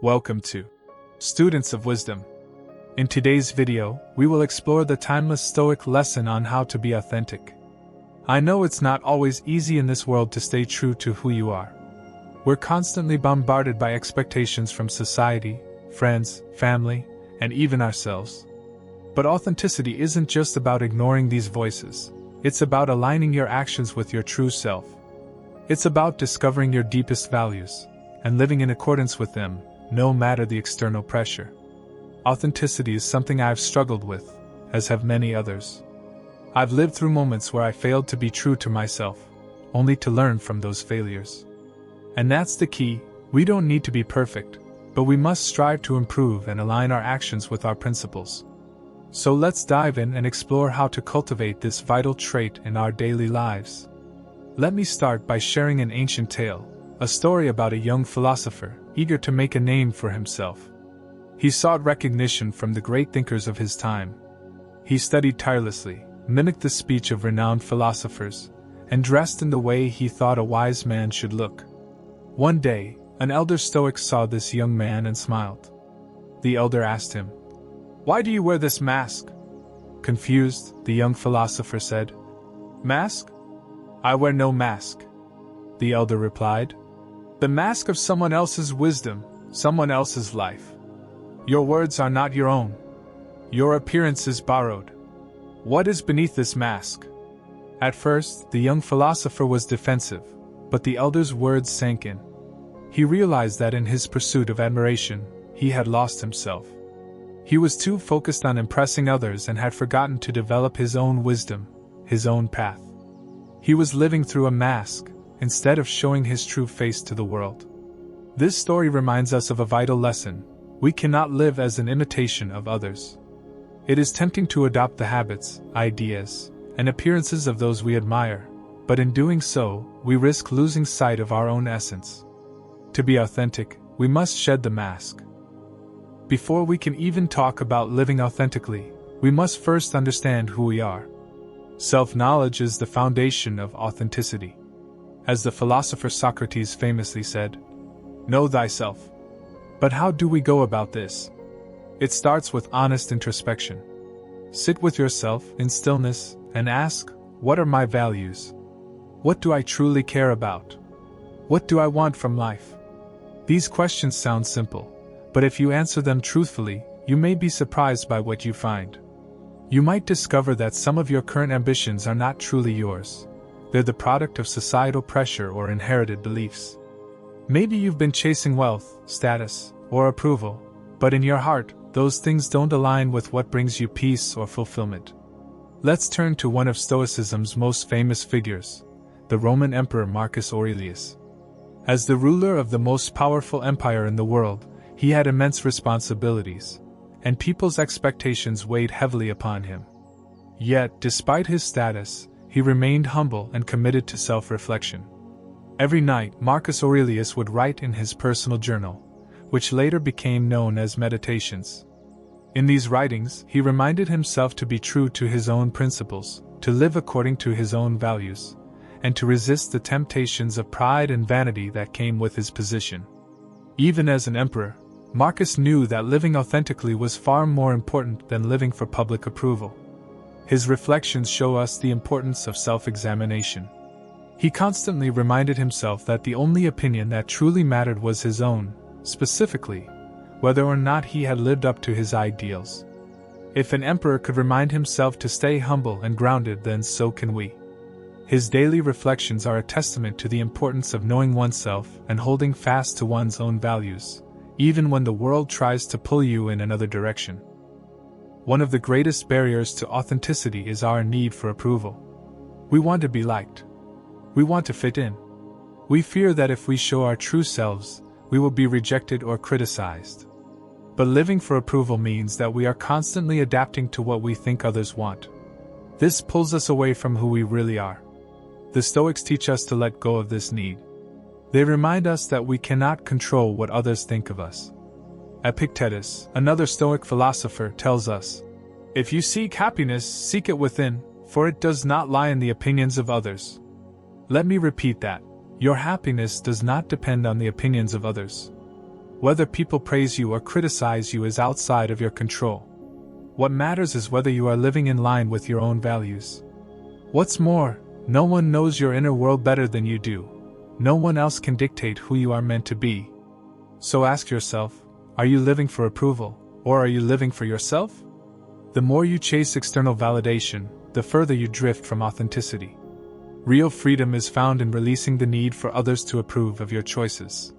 Welcome to Students of Wisdom. In today's video, we will explore the timeless Stoic lesson on how to be authentic. I know it's not always easy in this world to stay true to who you are. We're constantly bombarded by expectations from society, friends, family, and even ourselves. But authenticity isn't just about ignoring these voices. It's about aligning your actions with your true self. It's about discovering your deepest values and living in accordance with them, no matter the external pressure. Authenticity is something I've struggled with, as have many others. I've lived through moments where I failed to be true to myself, only to learn from those failures. And that's the key. We don't need to be perfect, but we must strive to improve and align our actions with our principles. So let's dive in and explore how to cultivate this vital trait in our daily lives. Let me start by sharing an ancient tale, a story about a young philosopher, eager to make a name for himself. He sought recognition from the great thinkers of his time. He studied tirelessly, mimicked the speech of renowned philosophers, and dressed in the way he thought a wise man should look. One day, an elder Stoic saw this young man and smiled. The elder asked him, "Why do you wear this mask?" Confused, the young philosopher said, "Mask? I wear no mask." The elder replied, "The mask of someone else's wisdom, someone else's life. Your words are not your own. Your appearance is borrowed. What is beneath this mask?" At first, the young philosopher was defensive, but the elder's words sank in. He realized that in his pursuit of admiration, he had lost himself. He was too focused on impressing others and had forgotten to develop his own wisdom, his own path. He was living through a mask, instead of showing his true face to the world. This story reminds us of a vital lesson. We cannot live as an imitation of others. It is tempting to adopt the habits, ideas, and appearances of those we admire, but in doing so, we risk losing sight of our own essence. To be authentic, we must shed the mask. Before we can even talk about living authentically, we must first understand who we are. Self-knowledge is the foundation of authenticity. As the philosopher Socrates famously said, "Know thyself." But how do we go about this? It starts with honest introspection. Sit with yourself in stillness and ask, what are my values? What do I truly care about? What do I want from life? These questions sound simple, but if you answer them truthfully, you may be surprised by what you find. You might discover that some of your current ambitions are not truly yours. They're the product of societal pressure or inherited beliefs. Maybe you've been chasing wealth, status, or approval, but in your heart, those things don't align with what brings you peace or fulfillment. Let's turn to one of Stoicism's most famous figures, the Roman Emperor Marcus Aurelius. As the ruler of the most powerful empire in the world, he had immense responsibilities, and people's expectations weighed heavily upon him. Yet, despite his status, he remained humble and committed to self-reflection. Every night, Marcus Aurelius would write in his personal journal, which later became known as Meditations. In these writings, he reminded himself to be true to his own principles, to live according to his own values, and to resist the temptations of pride and vanity that came with his position. Even as an emperor, Marcus knew that living authentically was far more important than living for public approval. His reflections show us the importance of self-examination. He constantly reminded himself that the only opinion that truly mattered was his own, specifically, whether or not he had lived up to his ideals. If an emperor could remind himself to stay humble and grounded, then so can we. His daily reflections are a testament to the importance of knowing oneself and holding fast to one's own values, even when the world tries to pull you in another direction. One of the greatest barriers to authenticity is our need for approval. We want to be liked. We want to fit in. We fear that if we show our true selves, we will be rejected or criticized. But living for approval means that we are constantly adapting to what we think others want. This pulls us away from who we really are. The Stoics teach us to let go of this need. They remind us that we cannot control what others think of us. Epictetus, another Stoic philosopher, tells us, "If you seek happiness, seek it within, for it does not lie in the opinions of others." Let me repeat that. Your happiness does not depend on the opinions of others. Whether people praise you or criticize you is outside of your control. What matters is whether you are living in line with your own values. What's more, no one knows your inner world better than you do. No one else can dictate who you are meant to be. So ask yourself, are you living for approval, or are you living for yourself? The more you chase external validation, the further you drift from authenticity. Real freedom is found in releasing the need for others to approve of your choices.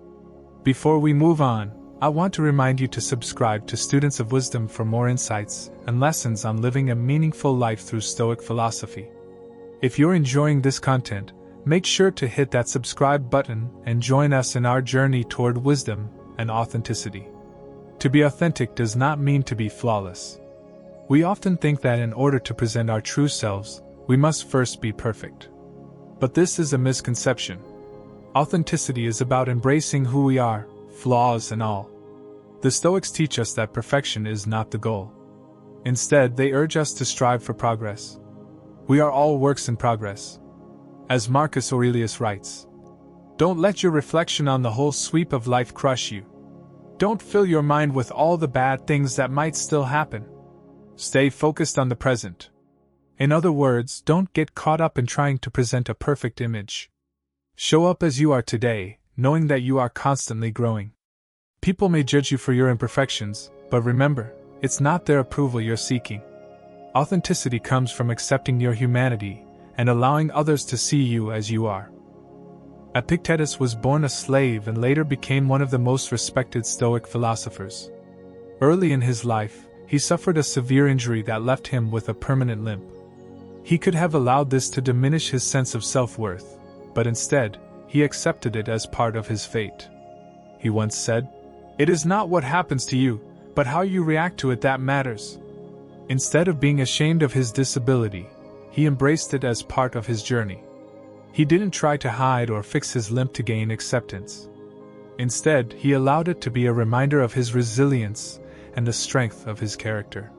Before we move on, I want to remind you to subscribe to Students of Wisdom for more insights and lessons on living a meaningful life through Stoic philosophy. If you're enjoying this content, make sure to hit that subscribe button and join us in our journey toward wisdom and authenticity. To be authentic does not mean to be flawless. We often think that in order to present our true selves, we must first be perfect. But this is a misconception. Authenticity is about embracing who we are, flaws and all. The Stoics teach us that perfection is not the goal. Instead, they urge us to strive for progress. We are all works in progress. As Marcus Aurelius writes, "Don't let your reflection on the whole sweep of life crush you. Don't fill your mind with all the bad things that might still happen. Stay focused on the present." In other words, don't get caught up in trying to present a perfect image. Show up as you are today, knowing that you are constantly growing. People may judge you for your imperfections, but remember, it's not their approval you're seeking. Authenticity comes from accepting your humanity and allowing others to see you as you are. Epictetus was born a slave and later became one of the most respected Stoic philosophers. Early in his life, he suffered a severe injury that left him with a permanent limp. He could have allowed this to diminish his sense of self-worth, but instead, he accepted it as part of his fate. He once said, "It is not what happens to you, but how you react to it that matters." Instead of being ashamed of his disability, he embraced it as part of his journey. He didn't try to hide or fix his limp to gain acceptance. Instead, he allowed it to be a reminder of his resilience and the strength of his character.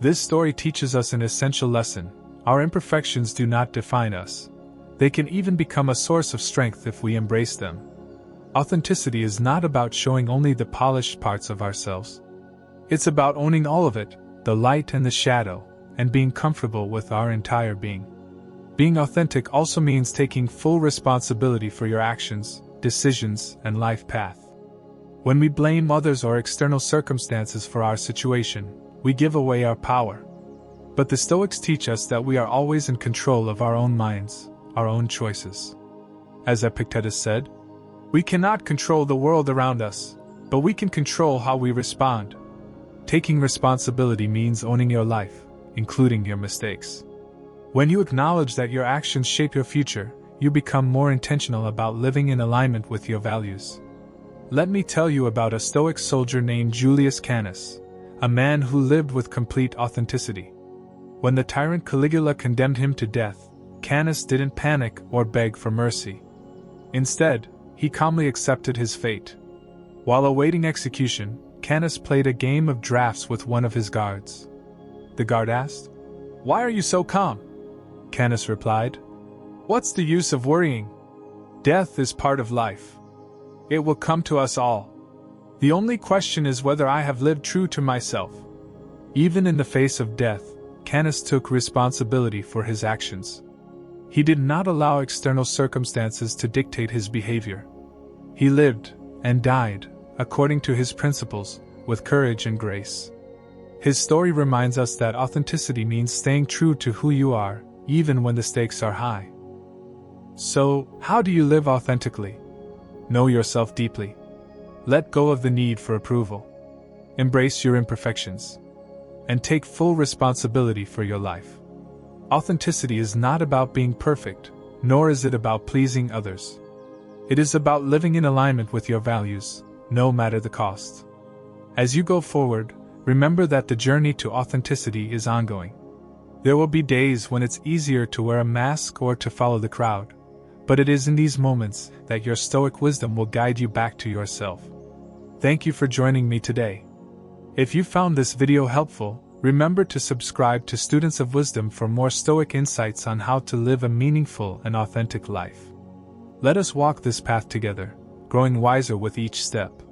This story teaches us an essential lesson: our imperfections do not define us. They can even become a source of strength if we embrace them. Authenticity is not about showing only the polished parts of ourselves. It's about owning all of it, the light and the shadow, and being comfortable with our entire being. Being authentic also means taking full responsibility for your actions, decisions, and life path. When we blame others or external circumstances for our situation, we give away our power. But the Stoics teach us that we are always in control of our own minds, our own choices. As Epictetus said, "We cannot control the world around us, but we can control how we respond." Taking responsibility means owning your life, including your mistakes. When you acknowledge that your actions shape your future, you become more intentional about living in alignment with your values. Let me tell you about a Stoic soldier named Julius Canis, a man who lived with complete authenticity. When the tyrant Caligula condemned him to death, Canis didn't panic or beg for mercy. Instead, he calmly accepted his fate. While awaiting execution, Canis played a game of drafts with one of his guards. The guard asked, "Why are you so calm?" Canis replied, "What's the use of worrying? Death is part of life. It will come to us all. The only question is whether I have lived true to myself." Even in the face of death, Canis took responsibility for his actions. He did not allow external circumstances to dictate his behavior. He lived and died according to his principles, with courage and grace. His story reminds us that authenticity means staying true to who you are, even when the stakes are high. So, how do you live authentically? Know yourself deeply. Let go of the need for approval. Embrace your imperfections. And take full responsibility for your life. Authenticity is not about being perfect, nor is it about pleasing others. It is about living in alignment with your values, no matter the cost. As you go forward, remember that the journey to authenticity is ongoing. There will be days when it's easier to wear a mask or to follow the crowd, but it is in these moments that your Stoic wisdom will guide you back to yourself. Thank you for joining me today. If you found this video helpful, remember to subscribe to Students of Wisdom for more Stoic insights on how to live a meaningful and authentic life. Let us walk this path together, growing wiser with each step.